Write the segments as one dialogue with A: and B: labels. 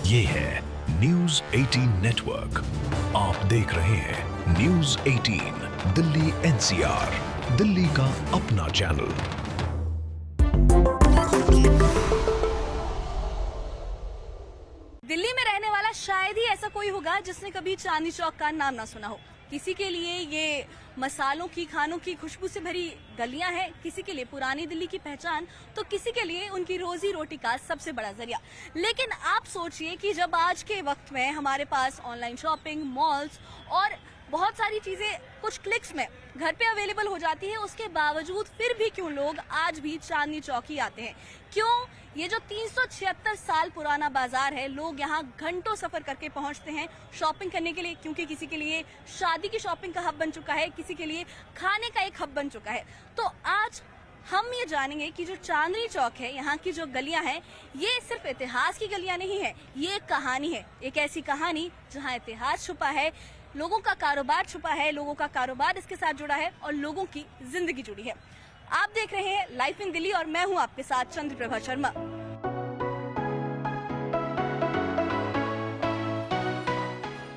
A: ये है news 18 network. आप देख रहे हैं न्यूज 18 दिल्ली एनसीआर, दिल्ली का अपना चैनल।
B: दिल्ली में रहने वाला शायद ही ऐसा कोई होगा जिसने कभी चांदनी चौक का नाम ना सुना हो। किसी के लिए ये मसालों की, खानों की खुशबू से भरी गलियां हैं, किसी के लिए पुरानी दिल्ली की पहचान, तो किसी के लिए उनकी रोजी रोटी का सबसे बड़ा जरिया। लेकिन आप सोचिए कि जब आज के वक्त में हमारे पास ऑनलाइन शॉपिंग, मॉल्स और बहुत सारी चीजें कुछ क्लिक्स में घर पे अवेलेबल हो जाती है, उसके बावजूद फिर भी क्यों लोग आज भी चांदनी चौक ही आते हैं? क्यों ये जो 376 साल पुराना बाजार है, लोग यहाँ घंटों सफर करके पहुंचते हैं शॉपिंग करने के लिए, क्योंकि किसी के लिए शादी की शॉपिंग का हब बन चुका है, किसी के लिए खाने का एक हब बन चुका है। तो आज हम ये जानेंगे कि जो चांदनी चौक है, यहाँ की जो गलियां हैं, ये सिर्फ इतिहास की गलियां नहीं है, ये एक कहानी है। एक ऐसी कहानी जहाँ इतिहास छुपा है, लोगों का कारोबार छुपा है, लोगों का कारोबार इसके साथ जुड़ा है और लोगों की जिंदगी जुड़ी है। आप देख रहे हैं लाइफ इन दिल्ली और मैं हूं आपके साथ चंद्रप्रभा शर्मा।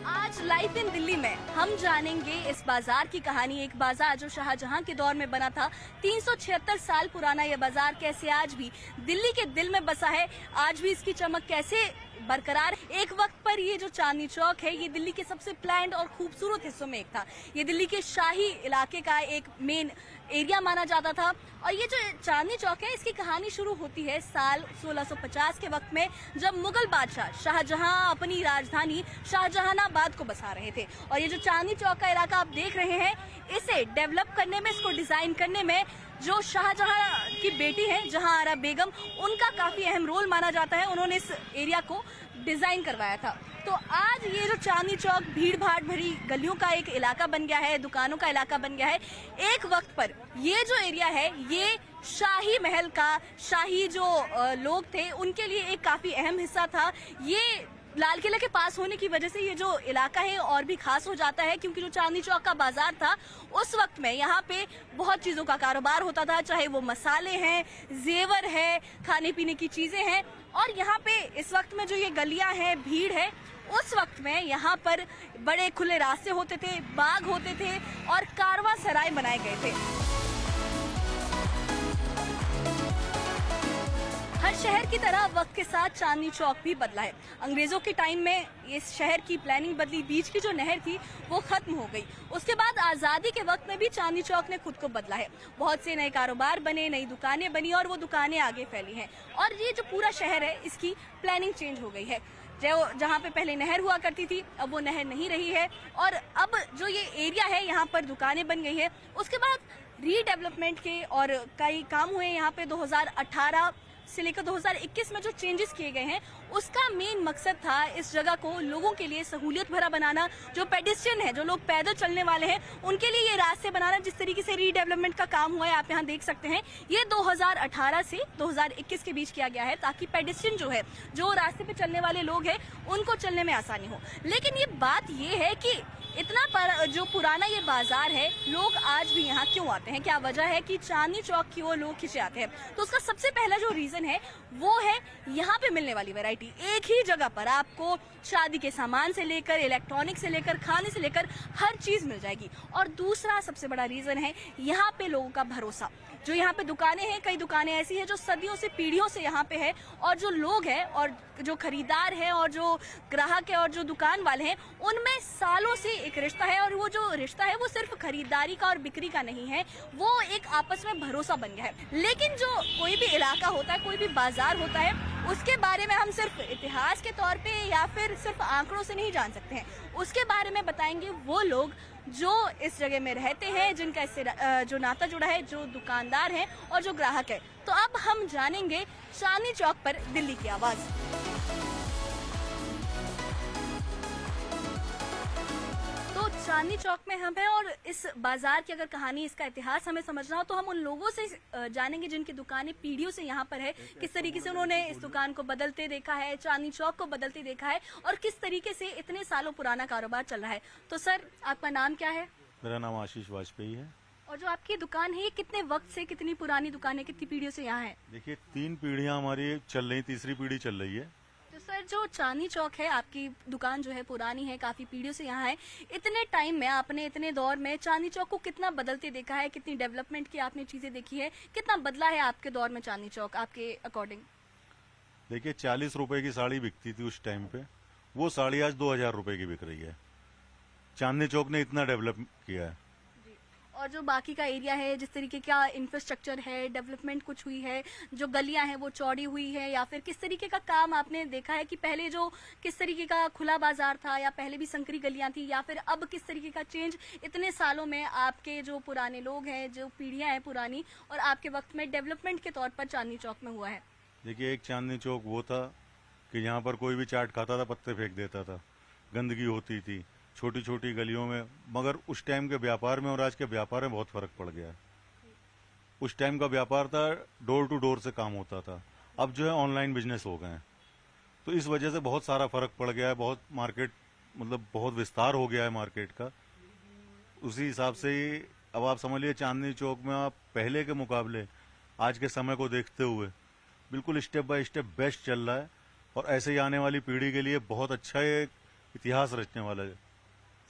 B: आज लाइफ इन दिल्ली में हम जानेंगे इस बाजार की कहानी। एक बाजार जो शाहजहां के दौर में बना था, 376 साल पुराना यह बाजार कैसे आज भी दिल्ली के दिल में बसा है, आज भी इसकी चमक कैसे बरकरार। एक वक्त पर ये जो चांदनी चौक है, ये दिल्ली के सबसे प्लान्ड और खूबसूरत हिस्सों में एक था। ये दिल्ली के शाही इलाके का एक मेन एरिया माना जाता था। और ये जो चांदनी चौक है, इसकी कहानी शुरू होती है साल 1650 के वक्त में, जब मुगल बादशाह शाहजहां अपनी राजधानी शाहजहानाबाद को बसा रहे थे। और ये जो चांदनी चौक का इलाका आप देख रहे हैं, इसे डेवलप करने में, इसको डिजाइन करने में जो शाहजहां की बेटी है जहांआरा बेगम, उनका काफी अहम रोल माना जाता है। उन्होंने इस एरिया को डिजाइन करवाया था। तो आज ये जो चांदनी चौक भीड़ भाड़ भरी गलियों का एक इलाका बन गया है, दुकानों का इलाका बन गया है। एक वक्त पर ये जो एरिया है, ये शाही महल का, शाही जो लोग थे उनके लिए एक काफी अहम हिस्सा था। ये लाल किले के पास होने की वजह से ये जो इलाका है और भी खास हो जाता है, क्योंकि जो चांदनी चौक का बाजार था उस वक्त में यहाँ पे बहुत चीजों का कारोबार होता था, चाहे वो मसाले हैं, जेवर है, खाने पीने की चीजें हैं। और यहाँ पे इस वक्त में जो ये गलियां हैं, भीड़ है, उस वक्त में यहाँ पर बड़े खुले रास्ते होते थे, बाग होते थे और कारवां सराय बनाए गए थे। हर शहर की तरह वक्त के साथ चांदनी चौक भी बदला है। अंग्रेजों के टाइम में इस शहर की प्लानिंग बदली, बीच की जो नहर थी वो खत्म हो गई। उसके बाद आजादी के वक्त में भी चांदनी चौक ने खुद को बदला है। बहुत से नए कारोबार बने, नई दुकानें बनी और वो दुकानें आगे फैली हैं। और ये जो पूरा शहर है, इसकी प्लानिंग चेंज हो गई है। जहाँ पे पहले नहर हुआ करती थी, अब वो नहर नहीं रही है और अब जो ये एरिया है, यहाँ पर दुकानें बन गई है। उसके बाद रीडेवलपमेंट के और कई काम हुए यहाँ पे। 2018 से लेकर 2021 में जो चेंजेस किए गए हैं, उसका मेन मकसद था इस जगह को लोगों के लिए सहूलियत भरा बनाना। जो पेडिस्ट्रियन है, जो लोग पैदल चलने वाले हैं, उनके लिए ये रास्ते बनाना। जिस तरीके से रीडेवलपमेंट का काम हुआ है, आप यहाँ देख सकते हैं, ये 2018 से 2021 के बीच किया गया है, ताकि पेडिस्ट्रियन जो है, जो रास्ते पे चलने वाले लोग हैं, उनको चलने में आसानी हो। लेकिन ये बात ये है कि इतना जो पुराना ये बाजार है, लोग आज भी यहाँ क्यों आते हैं? क्या वजह है कि चांदनी चौक की ओर लोग खिंचे आते हैं? तो उसका सबसे पहला जो रीजन है वो है यहाँ पे मिलने वाली वैरायटी। एक ही जगह पर आपको शादी के सामान से लेकर, इलेक्ट्रॉनिक से लेकर, खाने से लेकर हर चीज मिल जाएगी। और दूसरा सबसे बड़ा रीजन है यहाँ पे लोगों का भरोसा। जो यहाँ पे दुकानें हैं, कई दुकानें ऐसी हैं जो सदियों से, पीढ़ियों से यहाँ पे है, और जो लोग हैं और जो खरीदार है और जो ग्राहक है और जो दुकान वाले हैं, उनमें सालों से एक रिश्ता है। और वो जो रिश्ता है वो सिर्फ खरीदारी का और बिक्री का नहीं है, वो एक आपस में भरोसा बन गया है। लेकिन जो कोई भी इलाका होता है, कोई भी बाजार होता है, उसके बारे में हम सिर्फ इतिहास के तौर पे या फिर सिर्फ आंकड़ों से नहीं जान सकते हैं। उसके बारे में बताएंगे वो लोग जो इस जगह में रहते हैं, जिनका इससे जो नाता जुड़ा है, जो दुकानदार हैं और जो ग्राहक है। तो अब हम जानेंगे चांदनी चौक पर दिल्ली की आवाज। तो चांदनी चौक में हम हैं और इस बाजार की अगर कहानी, इसका इतिहास हमें समझना हो तो हम उन लोगों से जानेंगे जिनकी दुकानें पीढ़ियों से यहाँ पर है, किस तरीके से उन्होंने इस दुकान को बदलते देखा है, चांदनी चौक को बदलते देखा है और किस तरीके से इतने सालों पुराना कारोबार चल रहा है। तो सर, आपका नाम क्या है?
C: मेरा नाम आशीष वाजपेयी है।
B: और जो आपकी दुकान है, ये कितने वक्त से, कितनी पुरानी दुकान है, कितनी पीढ़ियों से यहाँ है?
C: देखिए 3 पीढ़ियां हमारी चल रही, तीसरी पीढ़ी चल रही है।
B: तो सर, जो चांदनी चौक है, आपकी दुकान जो है पुरानी है, काफी पीढ़ियों से यहाँ है। इतने टाइम में आपने, इतने दौर में चांदनी चौक को कितना बदलते देखा है, कितनी डेवलपमेंट की आपने चीजें देखी है, कितना बदला है आपके दौर में चांदनी चौक आपके अकॉर्डिंग?
C: देखिए 40 रुपए की साड़ी बिकती थी उस टाइम पे, वो साड़ी आज 2000 रुपए की बिक रही है। चांदनी चौक ने इतना डेवलप किया है।
B: और जो बाकी का एरिया है, जिस तरीके का इंफ्रास्ट्रक्चर है, डेवलपमेंट कुछ हुई है, जो गलियां हैं वो चौड़ी हुई है, या फिर किस तरीके का काम आपने देखा है कि पहले जो किस तरीके का खुला बाजार था, या पहले भी संकरी गलियां थी, या फिर अब किस तरीके का चेंज इतने सालों में आपके जो पुराने लोग हैं, जो पीढ़ियां हैं पुरानी, और आपके वक्त में डेवलपमेंट के तौर पर चांदनी चौक में हुआ है?
C: देखिए एक चांदनी चौक वो था कि यहाँ पर कोई भी चाट खाता था पत्ते फेंक देता था, गंदगी होती थी छोटी छोटी गलियों में। मगर उस टाइम के व्यापार में और आज के व्यापार में बहुत फर्क पड़ गया है। उस टाइम का व्यापार था डोर टू डोर से काम होता था, अब जो है ऑनलाइन बिजनेस हो गए हैं, तो इस वजह से बहुत सारा फर्क पड़ गया है। बहुत मार्केट, मतलब बहुत विस्तार हो गया है मार्केट का। उसी हिसाब से ही अब आप समझ लीजिए चांदनी चौक में आप पहले के मुकाबले आज के समय को देखते हुए बिल्कुल स्टेप बाय स्टेप बेस्ट चल रहा है, और ऐसे ही आने वाली पीढ़ी के लिए बहुत अच्छा एक इतिहास रचने वाला है।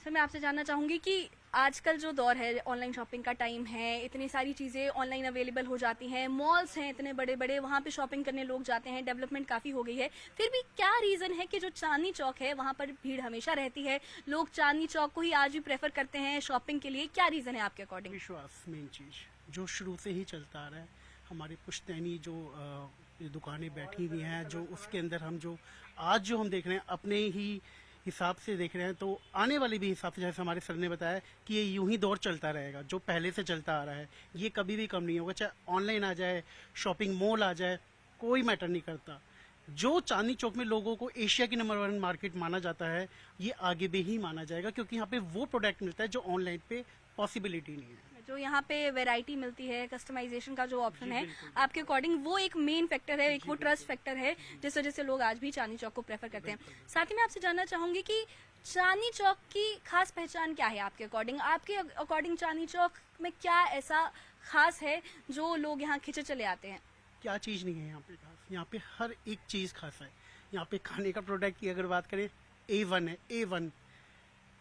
B: सर, मैं आपसे जानना चाहूंगी कि आजकल जो दौर है, ऑनलाइन शॉपिंग का टाइम है, इतनी सारी चीजें ऑनलाइन अवेलेबल हो जाती हैं, मॉल्स हैं इतने बड़े बड़े, वहां पे शॉपिंग करने लोग जाते हैं, डेवलपमेंट काफी हो गई है, फिर भी क्या रीजन है कि जो चांदनी चौक है वहां पर भीड़ हमेशा रहती है, लोग चांदनी चौक को ही आज भी प्रेफर करते हैं शॉपिंग के लिए? क्या रीजन है आपके अकॉर्डिंग?
D: विश्वास मेन चीज जो शुरू से ही चलता आ रहा है। हमारी पुश्तैनी जो दुकानें बैठी हुई हैं, जो उसके अंदर हम जो आज जो हम देख रहे हैं अपने ही हिसाब से देख रहे हैं, तो आने वाले भी हिसाब से, जैसे हमारे सर ने बताया कि ये यूं ही दौर चलता रहेगा जो पहले से चलता आ रहा है, ये कभी भी कम नहीं होगा। चाहे ऑनलाइन आ जाए, शॉपिंग मॉल आ जाए, कोई मैटर नहीं करता। जो चांदनी चौक में लोगों को एशिया की नंबर 1 मार्केट माना जाता है, ये आगे भी ही माना जाएगा, क्योंकि यहाँ पे वो प्रोडक्ट मिलता है जो ऑनलाइन पे पॉसिबिलिटी नहीं है।
B: जो यहाँ पे वैरायटी मिलती है, कस्टमाइजेशन का जो ऑप्शन है आपके अकॉर्डिंग, वो एक मेन फैक्टर है, एक वो ट्रस्ट फैक्टर है जिस वजह से लोग आज भी चांदनी चौक को प्रेफर करते हैं। साथ ही मैं आपसे जानना चाहूंगी कि चांदनी चौक की खास पहचान क्या है आपके अकॉर्डिंग? आपके अकॉर्डिंग चांदनी चौक में क्या ऐसा खास है जो लोग यहाँ खिंचे चले आते हैं?
D: क्या चीज नहीं है यहाँ पे खास? यहाँ पे हर एक चीज खास है। यहाँ पे खाने का प्रोडक्ट की अगर बात करें, A1 है, A1।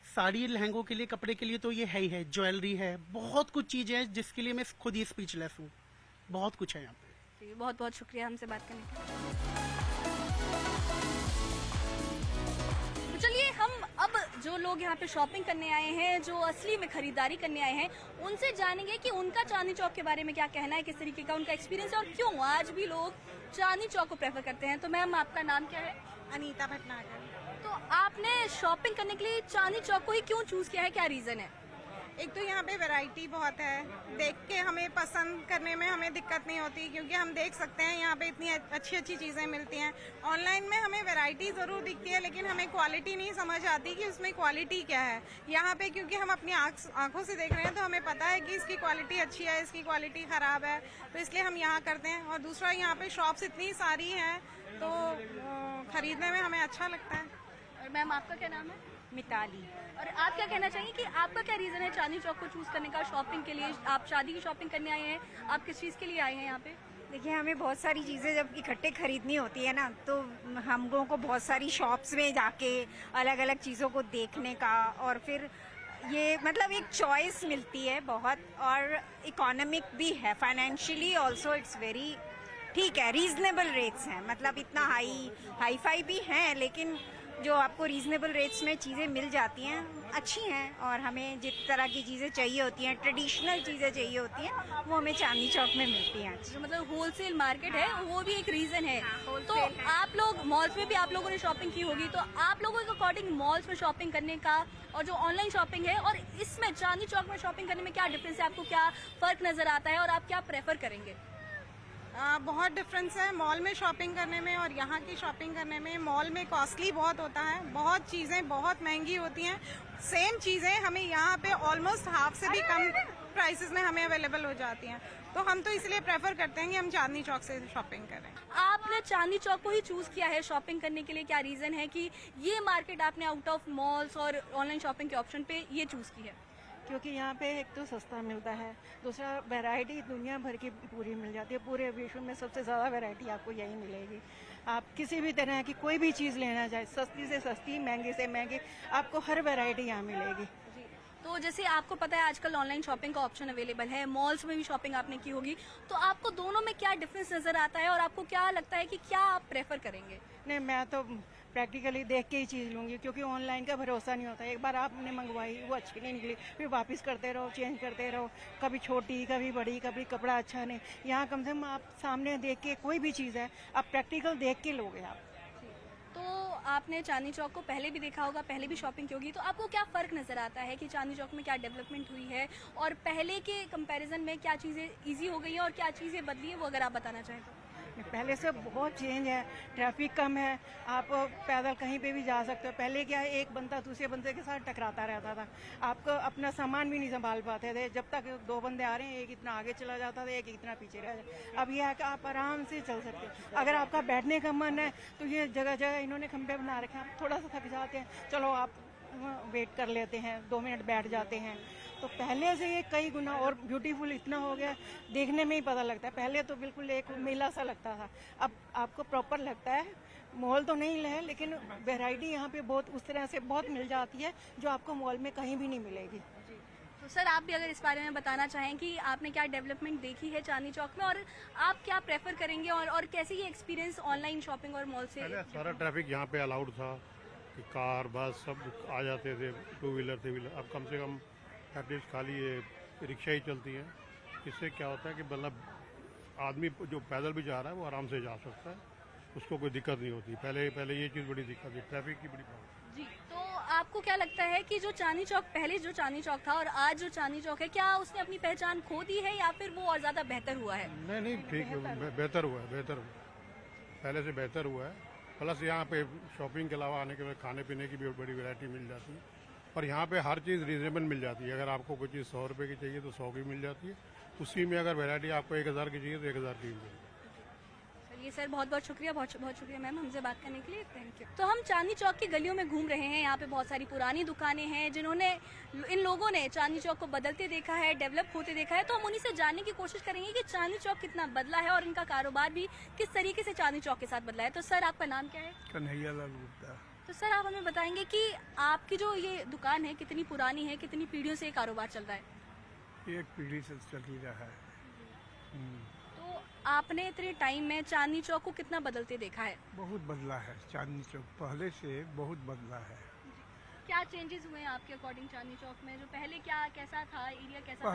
D: साड़ी लहंगों के लिए, कपड़े के लिए तो ये है ही है, ज्वेलरी है, बहुत कुछ चीजें हैं जिसके लिए मैं खुद ही स्पीचलेस हूँ। बहुत कुछ है यहाँ पे।
B: जी, बहुत बहुत शुक्रिया हमसे बात करने के लिए। तो चलिए, हम अब जो लोग यहाँ पे शॉपिंग करने आए हैं, जो असली में खरीदारी करने आए हैं, उनसे जानेंगे कि उनका चांदनी चौक के बारे में क्या कहना है, किस तरीके का उनका एक्सपीरियंस है, और क्यों आज भी लोग चांदनी चौक को प्रेफर करते हैं। तो मैम, आपका नाम क्या है?
E: अनीता भटनागर।
B: तो आपने शॉपिंग करने के लिए चांदनी चौक को ही क्यों चूज किया है, क्या रीजन है?
E: एक तो यहाँ पे वैरायटी बहुत है, देख के हमें पसंद करने में हमें दिक्कत नहीं होती, क्योंकि हम देख सकते हैं यहाँ पे इतनी अच्छी अच्छी चीजें मिलती हैं। ऑनलाइन में हमें वैरायटी जरूर दिखती है, लेकिन हमें क्वालिटी नहीं समझ आती कि उसमें क्वालिटी क्या है। यहाँ पे क्योंकि हम अपनी आंखों से देख रहे हैं, तो हमें पता है कि इसकी क्वालिटी अच्छी है, इसकी क्वालिटी खराब है, तो इसलिए हम यहाँ करते हैं। और दूसरा, यहाँ पे शॉप्स इतनी सारी हैं, तो खरीदने में हमें अच्छा लगता है।
B: और मैम, आपका क्या नाम है?
E: मिताली।
B: और आप क्या कहना चाहेंगे कि आपका क्या रीजन है चांदनी चौक को चूज करने का शॉपिंग के लिए? आप शादी की शॉपिंग करने आए हैं, आप किस चीज के लिए आए हैं यहाँ पे?
F: देखिए, हमें बहुत सारी चीज़ें जब इकट्ठे खरीदनी होती है ना, तो हम लोगों को बहुत सारी शॉप्स में जाके अलग अलग चीज़ों को देखने का, और फिर ये मतलब एक चॉइस मिलती है बहुत, और इकोनॉमिक भी है, फाइनेंशियली ऑल्सो इट्स वेरी ठीक है, रीजनेबल रेट्स हैं। मतलब इतना हाई फाई भी हैं, लेकिन जो आपको रीजनेबल रेट्स में चीज़ें मिल जाती हैं, अच्छी हैं। और हमें जिस तरह की चीज़ें चाहिए होती हैं, ट्रेडिशनल चीज़ें चाहिए होती हैं, वो हमें चांदनी चौक में मिलती हैं।
B: जो मतलब होलसेल मार्केट है, वो भी एक रीजन है।
F: wholesale
B: तो
F: है।
B: आप लोग मॉल्स में भी आप लोगों ने शॉपिंग की होगी, तो आप लोगों के अकॉर्डिंग मॉल्स में शॉपिंग करने का और जो ऑनलाइन शॉपिंग है, और इसमें चांदनी चौक में शॉपिंग करने में क्या डिफरेंस है? आपको क्या फर्क नजर आता है और आप क्या प्रेफर करेंगे?
E: बहुत डिफरेंस है मॉल में शॉपिंग करने में और यहाँ की शॉपिंग करने में। मॉल में कॉस्टली बहुत होता है, बहुत चीजें बहुत महंगी होती हैं। सेम चीजें हमें यहाँ पे ऑलमोस्ट हाफ से भी कम प्राइसेस में हमें अवेलेबल हो जाती हैं, तो हम तो इसलिए प्रेफर करते हैं कि हम चांदनी चौक से शॉपिंग करें।
B: आपने चांदनी चौक को ही चूज किया है शॉपिंग करने के लिए, क्या रीजन है कि ये मार्केट आपने आउट ऑफ मॉल्स और ऑनलाइन शॉपिंग के ऑप्शन पे ये चूज की है?
G: क्योंकि यहाँ पे एक तो सस्ता मिलता है, दूसरा वैरायटी दुनिया भर की पूरी मिल जाती है। पूरे विश्व में सबसे ज़्यादा वैरायटी आपको यही मिलेगी। आप किसी भी तरह की कोई भी चीज़ लेना चाहे, सस्ती से सस्ती, महंगी से महंगी, आपको हर वैरायटी यहाँ मिलेगी।
B: तो जैसे आपको पता है आजकल ऑनलाइन शॉपिंग का ऑप्शन अवेलेबल है, मॉल्स में भी शॉपिंग आपने की होगी, तो आपको दोनों में क्या डिफरेंस नजर आता है और आपको क्या लगता है कि क्या आप प्रेफर करेंगे?
G: नहीं, मैं तो प्रैक्टिकली देख के ही चीज़ लूँगी, क्योंकि ऑनलाइन का भरोसा नहीं होता। एक बार आपने मंगवाई, वो अच्छी नहीं निकली, फिर वापस करते रहो, चेंज करते रहो, कभी छोटी कभी बड़ी, कभी कपड़ा अच्छा नहीं। यहाँ कम से कम आप सामने देख के, कोई भी चीज़ है आप प्रैक्टिकल देख के लोगे आप।
B: तो आपने चांदनी चौक को पहले भी देखा होगा, पहले भी शॉपिंग की होगी, तो आपको क्या फ़र्क नज़र आता है कि चांदनी चौक में क्या डेवलपमेंट हुई है और पहले के कंपैरिजन में क्या चीज़ें इजी हो गई हैं और क्या चीज़ें बदली हैं, वो अगर आप बताना चाहें तो?
G: पहले से बहुत चेंज है, ट्रैफिक कम है, आप पैदल कहीं पे भी जा सकते हो। पहले क्या है, एक बंदा दूसरे बंदे के साथ टकराता रहता था, आपको अपना सामान भी नहीं संभाल पाते थे। जब तक दो बंदे आ रहे हैं, एक इतना आगे चला जाता था, एक इतना पीछे रह जाता। अब यह है कि आप आराम से चल सकते हो। अगर आपका बैठने का मन है तो ये जगह जगह इन्होंने खंभे बना रखे हैं। आप थोड़ा सा थक जाते हैं, चलो आप वेट कर लेते हैं, 2 मिनट बैठ जाते हैं। तो पहले से ये कई गुना और ब्यूटीफुल इतना हो गया, देखने में ही पता लगता है। पहले तो बिल्कुल एक मेला सा लगता था, अब आपको प्रॉपर लगता है। मॉल तो नहीं है, लेकिन वैरायटी यहाँ पे बहुत उस तरह से बहुत मिल जाती है जो आपको मॉल में कहीं भी नहीं मिलेगी।
B: तो सर आप भी अगर इस बारे में बताना चाहें कि आपने क्या डेवलपमेंट देखी है चांदनी चौक में और आप क्या प्रेफर करेंगे और कैसे ये एक्सपीरियंस ऑनलाइन शॉपिंग और मॉल से?
H: पहले सारा ट्रैफिक यहाँ पे अलाउड था कि कार बस सब आ जाते थे, 2 व्हीलर 3 व्हीलर। अब कम से कम एटलीस्ट खाली ये रिक्शा ही चलती है। इससे क्या होता है कि मतलब आदमी जो पैदल भी जा रहा है वो आराम से जा सकता है, उसको कोई दिक्कत नहीं होती। पहले ये चीज़ बड़ी दिक्कत थी, ट्रैफिक की बड़ी प्रॉब्लम।
B: जी, तो आपको क्या लगता है कि जो चांदनी चौक पहले जो चांदनी चौक था और आज जो चांदनी चौक है, क्या उसने अपनी पहचान खो दी है या फिर वो और ज्यादा बेहतर हुआ है?
H: नहीं ठीक, बेहतर हुआ है, पहले से बेहतर हुआ है। प्लस यहाँ पे शॉपिंग के अलावा आने के बाद खाने पीने की भी बड़ी वैरायटी मिल जाती है और यहाँ पे हर चीज़ रीजनेबल मिल जाती है। अगर आपको कोई चीज़ 100 रुपये की चाहिए तो 100 की मिल जाती है। उसी में अगर वैरायटी आपको 1000 की चाहिए तो 1000 की मिल जाती है।
B: चलिए सर, बहुत बहुत शुक्रिया, बहुत शुक्रिया मैम हमसे बात करने के लिए, थैंक यू। तो हम चांदनी चौक की गलियों में घूम रहे हैं। यहाँ पे बहुत सारी पुरानी दुकानें हैं जिन्होंने इन लोगों ने चांदनी चौक को बदलते देखा है, डेवलप होते देखा है। तो हम उन्हीं से जानने की कोशिश करेंगे कि चांदनी चौक कितना बदला है और इनका कारोबार भी किस तरीके से चांदनी चौक के साथ बदला है। तो सर आपका नाम क्या है?
I: कन्हैया लाल गुप्ता।
B: तो सर आप हमें बताएंगे कि आपकी जो ये दुकान है कितनी पुरानी है, कितनी पीढ़ियों से ये कारोबार चल रहा है?
I: एक पीढ़ी से चल ही रहा है।
B: तो आपने इतने टाइम में चांदनी चौक को कितना बदलते देखा है?
I: बहुत बदला है चांदनी चौक, पहले से बहुत बदला है।
B: क्या चेंजेस हुए हैं आपके अकॉर्डिंग चांदनी चौक में? जो पहले कैसा था, एरिया कैसा था?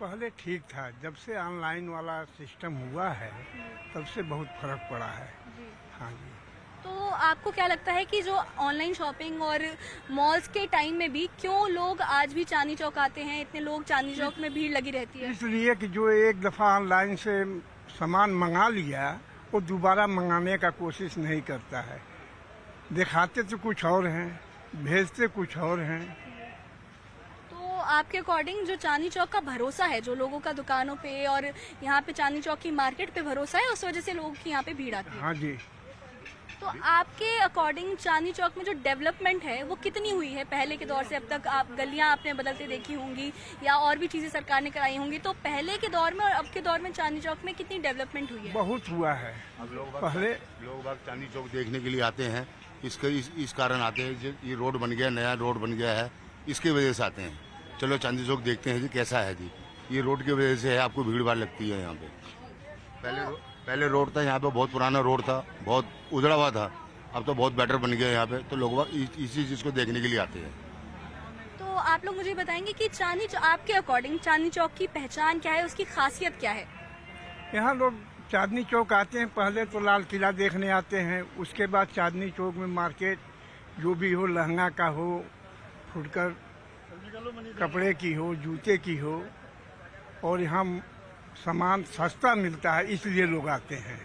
I: पहले ठीक था। जब से ऑनलाइन वाला सिस्टम हुआ है तब से बहुत फर्क पड़ा है। हाँ जी।
B: तो आपको क्या लगता है कि जो ऑनलाइन शॉपिंग और मॉल्स के टाइम में भी क्यों लोग आज भी चांदनी चौक आते हैं, इतने लोग चांदनी चौक में भीड़ लगी रहती है?
I: इसलिए कि जो एक दफा ऑनलाइन से सामान मंगा लिया वो दोबारा मंगाने का कोशिश नहीं करता है। दिखाते तो कुछ और हैं, भेजते कुछ और हैं।
B: तो आपके अकॉर्डिंग जो चांदनी चौक का भरोसा है, जो लोगों का दुकानों पे और यहाँ पे चांदनी चौक की मार्केट पे भरोसा है, उस वजह से लोगों की यहाँ पे भीड़ आती है?
I: हाँ जी।
B: तो आपके अकॉर्डिंग चांदनी चौक में जो डेवलपमेंट है वो कितनी हुई है पहले के दौर से अब तक? आप गलियां आपने बदलते देखी होंगी या और भी चीजें सरकार ने कराई होंगी, तो पहले के दौर में और अब के दौर में चांदनी चौक में कितनी डेवलपमेंट हुई है?
I: बहुत हुआ है।
J: अब
I: पहले
J: लोग बाग चांदनी चौक देखने के लिए आते हैं, इस कारण आते हैं जो ये रोड बन गया, नया रोड बन गया है, इसके वजह से आते हैं। चलो चांदनी चौक देखते हैं जी कैसा है जी। ये रोड की वजह से है, आपको भीड़ भाड़ लगती है यहाँ पे। पहले रोड था यहाँ पे, बहुत पुराना रोड था, बहुत उजड़ा हुआ था। अब तो बहुत बेटर बन गया यहाँ पे, तो लोग इसी चीज को देखने के लिए आते हैं।
B: तो आप लोग मुझे बताएंगे कि आपके अकॉर्डिंग चांदनी चौक की पहचान क्या है, उसकी खासियत क्या है?
I: यहाँ लोग चांदनी चौक आते हैं, पहले तो लाल किला देखने आते हैं, उसके बाद चांदनी चौक में मार्केट जो भी हो, लहंगा का हो, फुटकर कपड़े की हो, जूते की हो, और यहाँ सामान सस्ता मिलता है, इसलिए लोग आते हैं।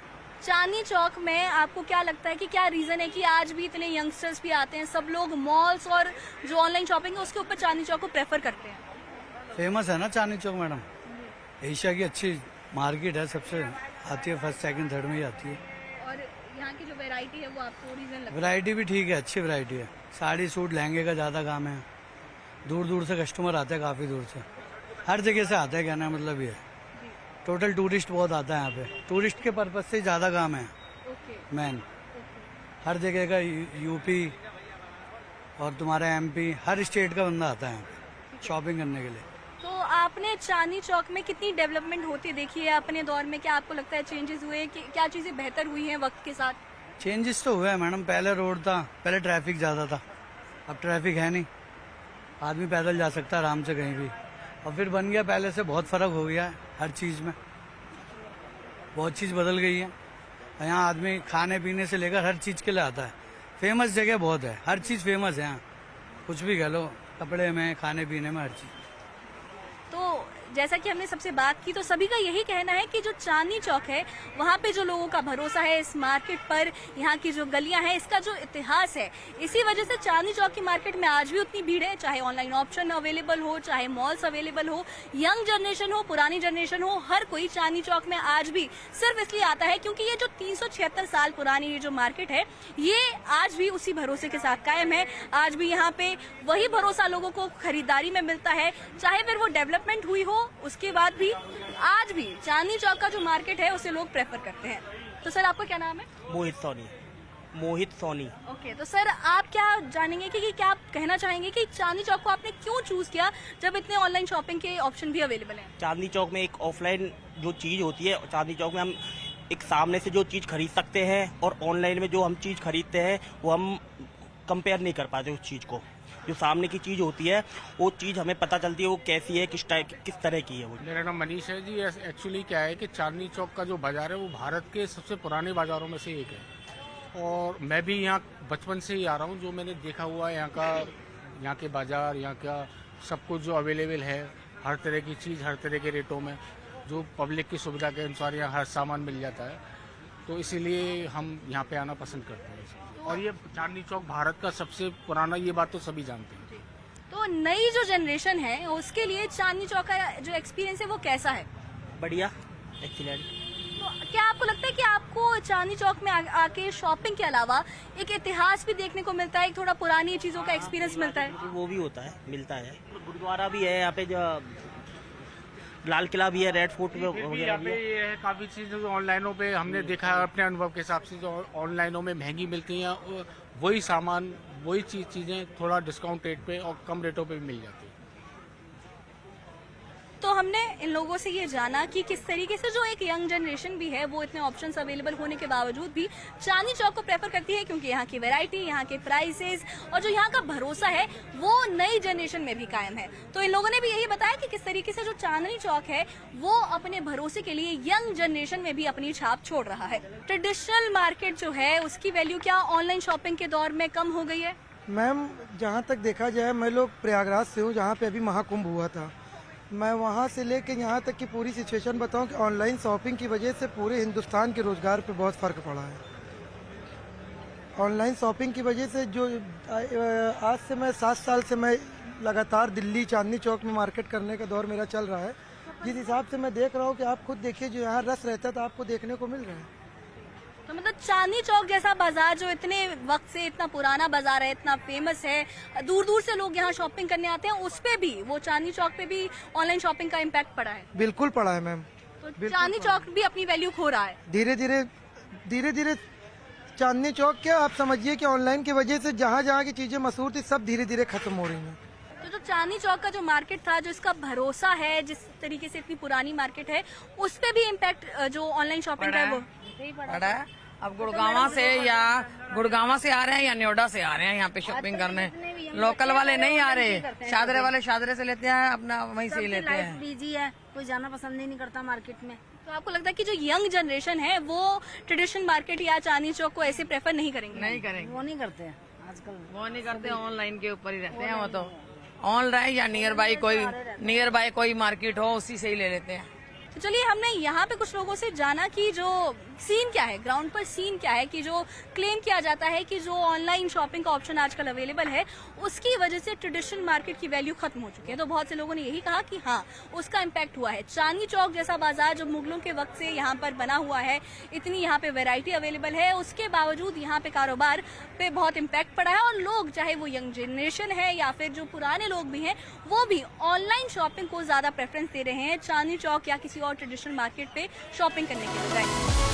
B: चांदनी चौक में आपको क्या लगता है कि क्या रीजन है कि आज भी इतने यंगस्टर्स भी आते हैं, सब लोग मॉल्स और जो ऑनलाइन शॉपिंग है उसके ऊपर चांदनी चौक को प्रेफर करते हैं?
K: फेमस है ना चांदनी चौक मैडम, एशिया की अच्छी मार्केट है, सबसे आती है, फर्स्ट सेकंड थर्ड में ही आती है।
B: और यहाँ की जो वैरायटी है वो आपको रीजन लगता है?
K: वैरायटी भी ठीक है, अच्छी वैरायटी है। साड़ी सूट लहंगे का ज़्यादा काम है, दूर दूर से कस्टमर आते हैं, काफ़ी दूर से, हर जगह से आते हैं। कहना मतलब ये है टोटल टूरिस्ट बहुत आता है यहाँ पे, टूरिस्ट के पर्पज से ज़्यादा काम है। मैन हर जगह का यूपी और तुम्हारा एमपी, हर स्टेट का बंदा आता है यहाँ पे शॉपिंग करने के लिए।
B: तो आपने चांदनी चौक में कितनी डेवलपमेंट होती देखी है अपने दौर में? क्या आपको लगता है चेंजेस हुए कि क्या चीजें बेहतर हुई हैं वक्त के साथ?
K: चेंजेस तो हुए हैं मैडम। पहले रोड था, पहले ट्रैफिक ज़्यादा था, अब ट्रैफिक है नहीं, आदमी पैदल जा सकता है आराम से कहीं भी। और फिर बन गया, पहले से बहुत फ़र्क हो गया है हर चीज़ में, बहुत चीज़ बदल गई है। यहाँ आदमी खाने पीने से लेकर हर चीज़ के लिए आता है। फेमस जगह बहुत है, हर चीज़ फेमस है यहाँ, कुछ भी कह लो, कपड़े में, खाने पीने में, हर चीज़।
B: तो जैसा कि हमने सबसे बात की, तो सभी का यही कहना है कि जो चांदनी चौक है वहाँ पे जो लोगों का भरोसा है इस मार्केट पर, यहाँ की जो गलियां हैं, इसका जो इतिहास है, इसी वजह से चांदनी चौक की मार्केट में आज भी उतनी भीड़ है। चाहे ऑनलाइन ऑप्शन अवेलेबल हो, चाहे मॉल्स अवेलेबल हो, यंग जनरेशन हो, पुरानी जनरेशन हो, हर कोई चांदनी चौक में आज भी सिर्फ इसलिए आता है क्योंकि ये जो 376 साल पुरानी ये जो मार्केट है, ये आज भी उसी भरोसे के साथ कायम है। आज भी यहाँ पे वही भरोसा लोगों को खरीदारी में मिलता है, चाहे फिर वो डेवलपमेंट हुई हो उसके बाद भी आज भी चांदनी चौक का जो मार्केट है उसे लोग प्रेफर करते हैं। तो सर आपका क्या नाम है?
L: मोहित सोनी।
B: ओके, तो सर आप क्या जानेंगे कि क्या आप कहना चाहेंगे कि चांदनी चौक को आपने क्यों चूज किया जब इतने ऑनलाइन शॉपिंग के ऑप्शन भी अवेलेबल हैं?
L: चांदनी चौक में एक ऑफलाइन जो चीज होती है, चांदनी चौक में हम एक सामने से जो चीज खरीद सकते हैं और ऑनलाइन में जो हम चीज खरीदते हैं वो हम कंपेयर नहीं कर पाते। उस चीज को, जो सामने की चीज होती है वो चीज हमें पता चलती है वो कैसी है, किस तरह की है वो।
M: मेरा नाम मनीष है जी। एक्चुअली क्या है कि चांदनी चौक का जो बाजार है वो भारत के सबसे पुराने बाजारों में से एक है और मैं भी यहाँ बचपन से ही आ रहा हूँ। जो मैंने देखा हुआ है यहाँ के बाजार, यहाँ का सब कुछ जो अवेलेबल है, हर तरह की चीज़ हर तरह के रेटों में, जो पब्लिक की सुविधा के अनुसार यहाँ हर सामान मिल जाता है, तो इसीलिए हम यहाँ पे आना पसंद करते हैं। और ये चांदनी चौक भारत का सबसे पुराना, ये बात तो सभी जानते हैं।
B: तो नई जो जनरेशन है उसके लिए चांदनी चौक का जो एक्सपीरियंस है वो कैसा है?
L: बढ़िया, एक्सीलेंट।
B: तो क्या आपको लगता है कि आपको चांदनी चौक में आके शॉपिंग के अलावा एक इतिहास भी देखने को मिलता है, एक थोड़ा पुरानी चीजों का एक्सपीरियंस मिलता है?
L: वो भी होता है, मिलता है। गुरुद्वारा भी है यहाँ पे, जो लाल किला भी है, रेड फोर्ट
M: यहाँ पे ये है काफी चीजें जो ऑनलाइनों पे हमने देखा है अपने अनुभव के हिसाब से, जो ऑनलाइनों में महंगी मिलती हैं, वही सामान वही चीजें थोड़ा डिस्काउंट रेट पे और कम रेटों पे भी मिल जाती है।
B: तो हमने इन लोगों से ये जाना कि किस तरीके से जो एक यंग जनरेशन भी है वो इतने ऑप्शंस अवेलेबल होने के बावजूद भी चांदनी चौक को प्रेफर करती है, क्योंकि यहाँ की वैरायटी, यहाँ के प्राइसेस और जो यहाँ का भरोसा है वो नई जनरेशन में भी कायम है। तो इन लोगों ने भी यही बताया कि किस तरीके से जो चांदनी चौक है वो अपने भरोसे के लिए यंग जनरेशन में भी अपनी छाप छोड़ रहा है। ट्रेडिशनल मार्केट जो है उसकी वैल्यू क्या ऑनलाइन शॉपिंग के दौर में कम हो गई है?
N: मैम, जहाँ तक देखा जाए, मैं लोग प्रयागराज से हूँ, जहाँ पे अभी महाकुंभ हुआ था। मैं वहाँ से लेके यहाँ तक की पूरी सिचुएशन बताऊँ कि ऑनलाइन शॉपिंग की वजह से पूरे हिंदुस्तान के रोजगार पे बहुत फ़र्क पड़ा है। ऑनलाइन शॉपिंग की वजह से जो आज से मैं 7 साल से मैं लगातार दिल्ली चांदनी चौक में मार्केट करने का दौर मेरा चल रहा है। जिस हिसाब से मैं देख रहा हूँ कि आप खुद देखिए, जो यहाँ रस रहता था आपको देखने को मिल रहा है।
B: तो मतलब चांदनी चौक जैसा बाजार जो इतने वक्त से इतना पुराना बाजार है, इतना फेमस है, दूर दूर से लोग यहाँ शॉपिंग करने आते हैं, उस पे भी, वो चांदनी चौक पे भी ऑनलाइन शॉपिंग का इम्पैक्ट पड़ा है?
N: बिल्कुल पड़ा है मैम।
B: तो चांदनी चौक भी अपनी वैल्यू खो रहा है
N: धीरे धीरे। चांदनी चौक क्या, आप समझिए कि ऑनलाइन की वजह से जहाँ जहाँ की चीजें मशहूर थी सब धीरे धीरे खत्म हो रही हैं।
B: तो जो चांदनी चौक का जो मार्केट था, जो इसका भरोसा है, जिस तरीके से इतनी पुरानी मार्केट है, उस पे भी इम्पैक्ट जो ऑनलाइन शॉपिंग है वो
O: पड़ा है। अब गुड़गांव से आ रहे हैं या नोएडा से आ रहे हैं यहाँ पे शॉपिंग करने, लोकल वाले नहीं आ रहे। शादरे वाले शादरे से लेते हैं, अपना वहीं से लेते हैं।
F: बिजी है, कोई जाना पसंद ही नहीं करता मार्केट में।
B: तो आपको लगता है कि जो यंग जनरेशन है वो ट्रेडिशनल मार्केट या चांदनी चौक को ऐसे प्रेफर नहीं करेंगे?
O: नहीं करेंगे,
F: वो नहीं करते हैं आजकल,
O: वो नहीं करते। ऑनलाइन के ऊपर ही रहते हैं वो तो। ऑनलाइन या नियर बाय कोई मार्केट हो उसी से ही ले लेते हैं।
B: तो चलिए, हमने यहाँ पे कुछ लोगों से जाना कि जो सीन क्या है, ग्राउंड पर सीन क्या है, कि जो क्लेम किया जाता है कि जो ऑनलाइन शॉपिंग का ऑप्शन आजकल अवेलेबल है उसकी वजह से ट्रेडिशनल मार्केट की वैल्यू खत्म हो चुकी है। तो बहुत से लोगों ने यही कहा कि हाँ, उसका इम्पैक्ट हुआ है। चांदनी चौक जैसा बाजार जो मुगलों के वक्त से यहाँ पर बना हुआ है, इतनी यहाँ पे वैरायटी अवेलेबल है, उसके बावजूद यहाँ पे कारोबार पे बहुत इम्पैक्ट पड़ा है और लोग, चाहे वो यंग जनरेशन है या फिर जो पुराने लोग भी हैं, वो भी ऑनलाइन शॉपिंग को ज्यादा प्रेफरेंस दे रहे हैं चांदनी चौक या किसी और ट्रेडिशनल मार्केट पे शॉपिंग करने के बजाय।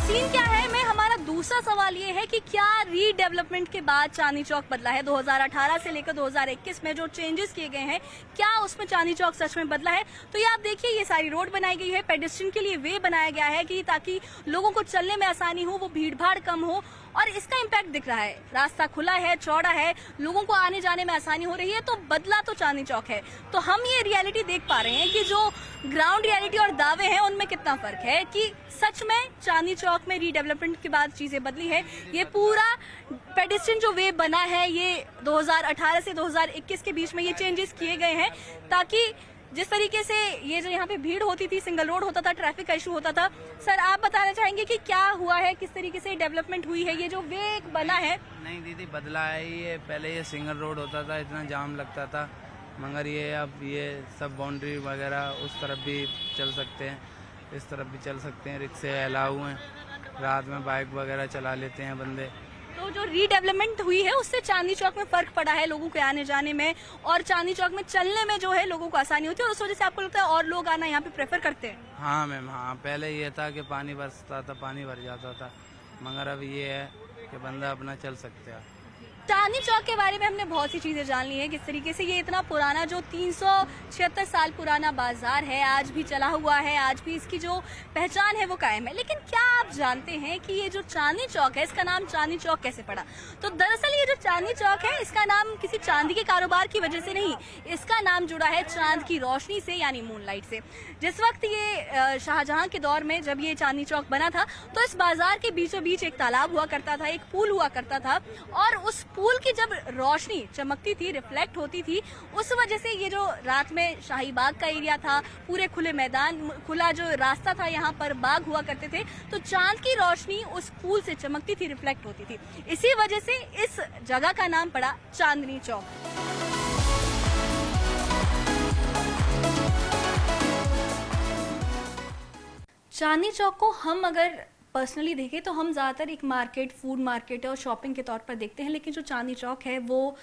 B: सीन क्या है में हमारा दूसरा सवाल ये है कि क्या रीडेवलपमेंट के बाद चांदनी चौक बदला है? 2018 से लेकर 2021 में जो चेंजेस किए गए हैं, क्या उसमें चांदनी चौक सच में बदला है? तो ये आप देखिए, ये सारी रोड बनाई गई है, पेडेस्ट्रियन के लिए वे बनाया गया है कि ताकि लोगों को चलने में आसानी हो, वो भीड़ भाड़ कम हो, और इसका इम्पैक्ट दिख रहा है। रास्ता खुला है, चौड़ा है, लोगों को आने जाने में आसानी हो रही है, तो बदला तो चांदनी चौक है। तो हम ये रियलिटी देख पा रहे हैं कि जो ग्राउंड रियलिटी और दावे हैं उनमें कितना फर्क है, कि सच में चांदनी चौक में रीडेवलपमेंट के बाद चीजें बदली है। ये पूरा पेडेस्ट्रियन जो वे बना है, ये 2018 से 2021 के बीच में ये चेंजेस किए गए हैं, ताकि जिस तरीके से ये जो यहाँ पे भीड़ होती थी, सिंगल रोड होता था, ट्रैफिक का इशू होता था। सर, आप बताना चाहेंगे कि क्या हुआ है, किस तरीके से डेवलपमेंट हुई है, ये जो वे बना है?
P: नहीं दीदी, बदला है ये। पहले ये सिंगल रोड होता था, इतना जाम लगता था, मगर ये अब ये सब बाउंड्री वगैरह उस तरफ भी चल सकते हैं, इस तरफ भी चल सकते हैं, रिक्शे अलाउ हैं, रात में बाइक वगैरह चला लेते हैं बंदे।
B: तो जो रीडेवलपमेंट हुई है उससे चांदनी चौक में फर्क पड़ा है लोगों के आने जाने में, और चांदनी चौक में चलने में जो है लोगों को आसानी होती है, और उस वजह से आपको लगता है और लोग आना यहाँ पे प्रेफर करते हैं?
P: हाँ मैम, हाँ। पहले ये था कि पानी बरसता था, पानी भर जाता था, मगर अब ये है कि बंदा अपना चल सकता है।
B: चांदनी चौक के बारे में हमने बहुत सी चीजें जान ली है, किस तरीके से ये इतना पुराना, जो 376 साल पुराना बाजार है, आज भी चला हुआ है, आज भी इसकी जो पहचान है वो कायम है। लेकिन क्या आप जानते हैं कि ये जो चांदनी चौक है, इसका नाम चांदनी चौक कैसे पड़ा? तो दरअसल ये जो चांदनी चौक है, इसका नाम किसी चांदी के कारोबार की वजह से नहीं, इसका नाम जुड़ा है चांद की रोशनी से, यानी मूनलाइट से। जिस वक्त ये शाहजहां के दौर में जब ये चांदनी चौक बना था, तो इस बाजार के बीचों बीच एक तालाब हुआ करता था, एक पुल हुआ करता था, और उस पुल की जब रोशनी चमकती थी, रिफ्लेक्ट होती थी, उस वजह से ये जो रात में शाही बाग का एरिया था, पूरे खुले मैदान, खुला जो रास्ता था, यहाँ पर बाग हुआ करते थे, तो चांद की रोशनी उस पुल से चमकती थी, रिफ्लेक्ट होती थी। इसी वजह से इस जगह का नाम पड़ा चांदनी चौक। चांदनी चौक को हम अगर पर्सनली देखें तो हम ज़्यादातर एक मार्केट, फूड मार्केट और शॉपिंग के तौर पर देखते हैं, लेकिन जो चांदनी चौक है वो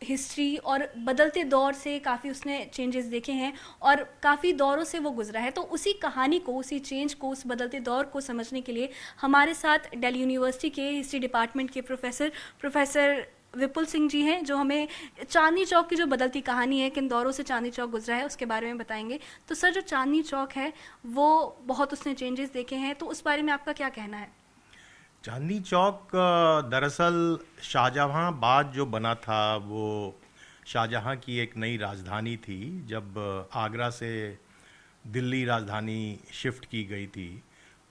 B: हिस्ट्री और बदलते दौर से काफ़ी उसने चेंजेस देखे हैं और काफ़ी दौरों से वो गुजरा है। तो उसी कहानी को, उसी चेंज को, उस बदलते दौर को समझने के लिए हमारे साथ दिल्ली यूनिवर्सिटी के हिस्ट्री डिपार्टमेंट के प्रोफेसर विपुल सिंह जी हैं, जो हमें चांदनी चौक की जो बदलती कहानी है, किन दौरों से चांदनी चौक गुजरा है, उसके बारे में बताएंगे। तो सर, जो चांदनी चौक है वो बहुत उसने चेंजेस देखे हैं, तो उस बारे में आपका क्या कहना है?
Q: चांदनी चौक दरअसल शाहजहां बाद जो बना था, वो शाहजहां की एक नई राजधानी थी। जब आगरा से दिल्ली राजधानी शिफ्ट की गई थी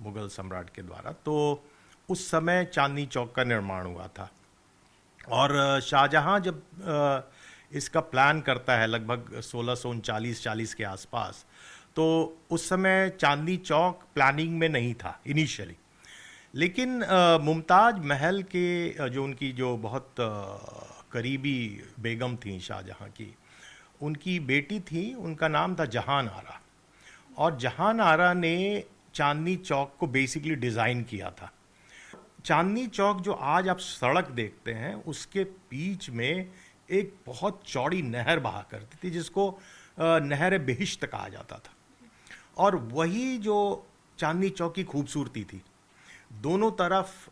Q: मुग़ल सम्राट के द्वारा, तो उस समय चांदनी चौक का निर्माण हुआ था। और शाहजहां जब इसका प्लान करता है लगभग 1639-40 के आसपास, तो उस समय चांदनी चौक प्लानिंग में नहीं था इनिशियली, लेकिन मुमताज़ महल के जो उनकी जो बहुत करीबी बेगम थी शाहजहां की, उनकी बेटी थी, उनका नाम था जहान आरा, और जहान आरा ने चांदनी चौक को बेसिकली डिज़ाइन किया था। चांदनी चौक जो आज आप सड़क देखते हैं, उसके बीच में एक बहुत चौड़ी नहर बहा करती थी, जिसको नहर बेहिश्त कहा जाता था, और वही जो चांदनी चौक की खूबसूरती थी। दोनों तरफ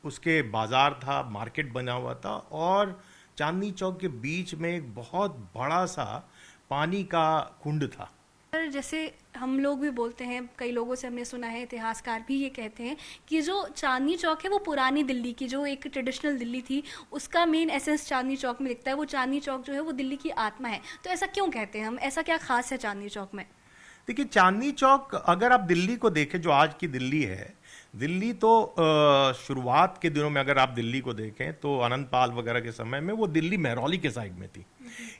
Q: उसके बाजार था, मार्केट बना हुआ था, और चांदनी चौक के बीच में एक बहुत बड़ा सा पानी का कुंड था।
B: जैसे हम लोग भी बोलते हैं, कई लोगों से हमने सुना है, इतिहासकार भी ये कहते हैं कि जो चांदनी चौक है वो पुरानी दिल्ली की, जो एक ट्रेडिशनल दिल्ली थी, उसका मेन एसेंस चांदनी चौक में दिखता है। वो चांदनी चौक जो है वो दिल्ली की आत्मा है। तो ऐसा क्यों कहते हैं हम? ऐसा क्या खास है चांदनी चौक में?
Q: देखिए, चांदनी चौक अगर आप दिल्ली को देखें, जो आज की दिल्ली है, दिल्ली तो शुरुआत के दिनों में अगर आप दिल्ली को देखें तो अनंतपाल वगैरह के समय में वो दिल्ली महरौली के साइड में थी।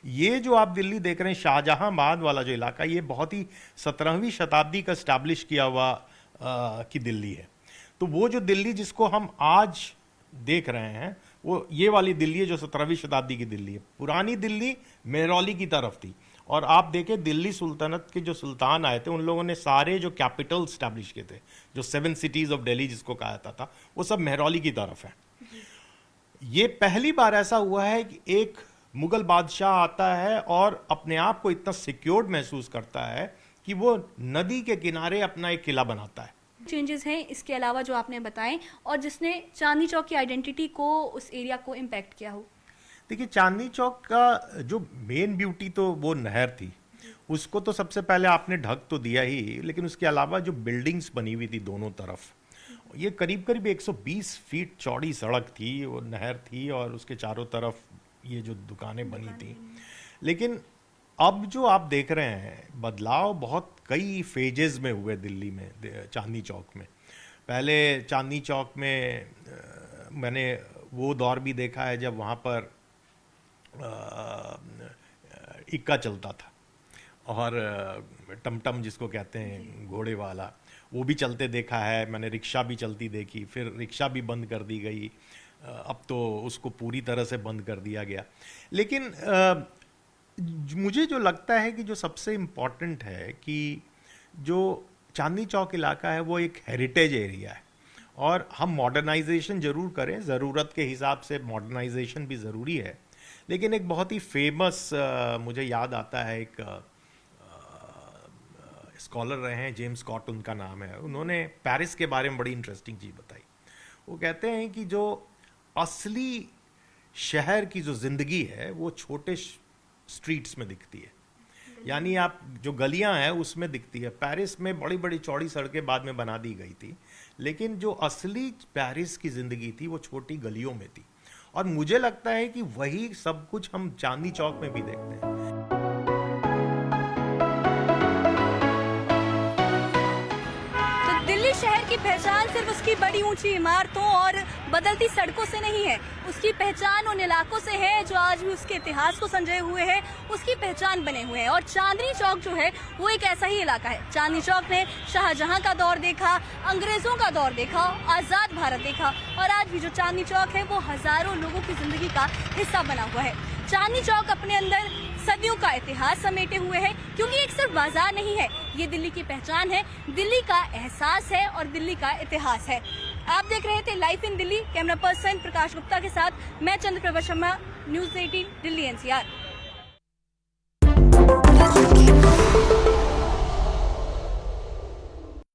Q: ये जो आप दिल्ली देख रहे हैं, शाहजहांबाद वाला जो इलाका, ये बहुत ही 17वीं शताब्दी का स्टैब्लिश किया हुआ की दिल्ली है। तो वो जो दिल्ली जिसको हम आज देख रहे हैं, वो ये वाली दिल्ली है जो 17वीं शताब्दी की दिल्ली है। पुरानी दिल्ली महरौली की तरफ थी, और आप देखें दिल्ली सुल्तनत के जो सुल्तान आए थे, उन लोगों ने सारे जो कैपिटल स्टैब्लिश किए थे, जो 7 सिटीज ऑफ दिल्ली जिसको कहा जाता था, वो सब महरौली की तरफ है। ये पहली बार ऐसा हुआ है कि एक मुगल बादशाह आता है और अपने आप को इतना सिक्योर्ड महसूस करता है कि वो नदी के किनारे अपना एक किला बनाता है।
B: चेंजेस हैं इसके अलावा जो आपने बताएं और जिसने चांदनी चौक की आइडेंटिटी को, उस एरिया को इम्पैक्ट किया हो?
Q: देखिए, चांदनी चौक का जो मेन ब्यूटी तो वो नहर थी, उसको तो सबसे पहले आपने ढक तो दिया ही, लेकिन उसके अलावा जो बिल्डिंग्स बनी हुई थी दोनों तरफ, ये करीब करीब 120 फीट चौड़ी सड़क थी, वो नहर थी और उसके चारों तरफ ये जो दुकानें बनी थी। लेकिन अब जो आप देख रहे हैं बदलाव बहुत कई फेजेस में हुए दिल्ली में, चांदनी चौक में। पहले चांदनी चौक में मैंने वो दौर भी देखा है जब वहाँ पर इक्का चलता था और टमटम जिसको कहते हैं घोड़े वाला, वो भी चलते देखा है मैंने, रिक्शा भी चलती देखी, फिर रिक्शा भी बंद कर दी गई, अब तो उसको पूरी तरह से बंद कर दिया गया। लेकिन मुझे जो लगता है कि जो सबसे इम्पॉर्टेंट है कि जो चांदनी चौक इलाका है वो एक हेरिटेज एरिया है और हम मॉडर्नाइजेशन ज़रूर करें, ज़रूरत के हिसाब से मॉडर्नाइजेशन भी ज़रूरी है। लेकिन एक बहुत ही फेमस मुझे याद आता है, एक स्कॉलर रहे हैं, जेम्स स्कॉट उनका नाम है, उन्होंने पेरिस के बारे में बड़ी इंटरेस्टिंग चीज़ बताई। वो कहते हैं कि जो असली शहर की जो ज़िंदगी है वो छोटे स्ट्रीट्स में दिखती है, यानी आप जो गलियां हैं उसमें दिखती है। पेरिस में बड़ी बड़ी चौड़ी सड़कें बाद में बना दी गई थी, लेकिन जो असली पेरिस की ज़िंदगी थी वो छोटी गलियों में थी। और मुझे लगता है कि वही सब कुछ हम चांदनी चौक में भी देखते हैं।
B: दिल्ली शहर की पहचान सिर्फ उसकी बड़ी ऊंची इमारतों और बदलती सड़कों से नहीं है, उसकी पहचान उन इलाकों से है जो आज भी उसके इतिहास को संजोए हुए हैं, उसकी पहचान बने हुए हैं। और चांदनी चौक जो है वो एक ऐसा ही इलाका है। चांदनी चौक ने शाहजहां का दौर देखा, अंग्रेजों का दौर देखा, आजाद भारत देखा और आज भी जो चांदनी चौक है वो हजारों लोगों की जिंदगी का हिस्सा बना हुआ है। चांदनी चौक अपने अंदर सदियों का इतिहास समेटे हुए है, क्योंकि एक सिर्फ बाजार नहीं है, ये दिल्ली की पहचान है, दिल्ली का एहसास है और दिल्ली का इतिहास है। आप देख रहे थे live in Delhi, camera person Prakash Gupta के साथ मैं चंद्रप्रभा शर्मा, न्यूज़ 18 दिल्ली NCR।